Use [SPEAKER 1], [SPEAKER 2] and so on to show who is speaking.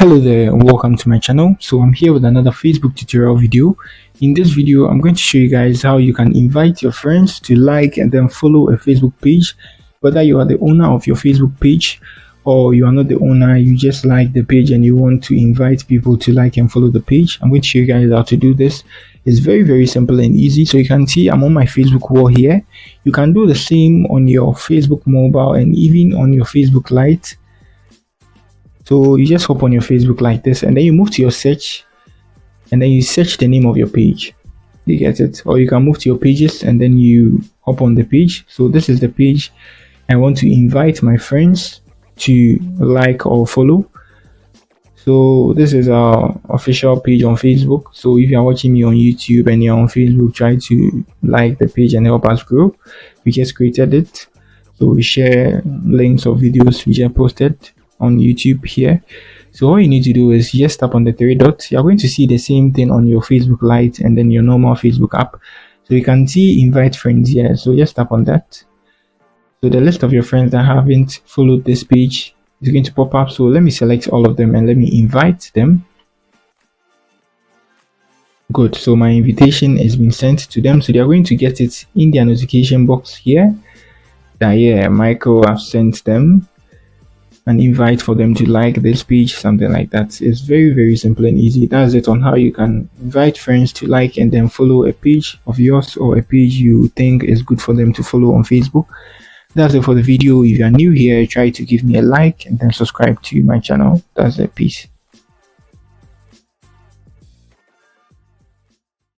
[SPEAKER 1] Hello there and welcome to my channel. So I'm here with another Facebook tutorial video. In this video I'm going to show you guys how you can invite your friends to like and then follow a Facebook page, whether you are the owner of your Facebook page or you are not the owner, you just like the page and you want to invite people to like and follow the page. I'm going to show you guys how to do this. It's very simple and easy. So you can see I'm on my Facebook wall here. You can do the same on your Facebook mobile and even on your Facebook Lite. So you just hop on your Facebook like this and then you move to your search and then you search the name of your page. You get it? Or you can move to your pages and then you hop on the page. So this is the page I want to invite my friends to like or follow. So this is our official page on Facebook. So if you're watching me on YouTube and you're on Facebook, try to like the page and help us grow. We just created it. So we share links of videos we just posted on YouTube here. So all you need to do is just tap on the three dots. You're going to see the same thing on your Facebook Lite and then your normal Facebook app. So you can see invite friends here. So just tap on that. So the list of your friends that haven't followed this page is going to pop up. So let me select all of them and let me invite them. Good. So my invitation has been sent to them. So they are going to get it in their notification box here. That yeah, Michael has sent them an invite for them to like this page, something like that. It's very simple and easy. That's it on how you can invite friends to like and then follow a page of yours or a page you think is good for them to follow on Facebook. That's it for the video. If you are new here, try to give me a like and then subscribe to my channel. That's it. Peace.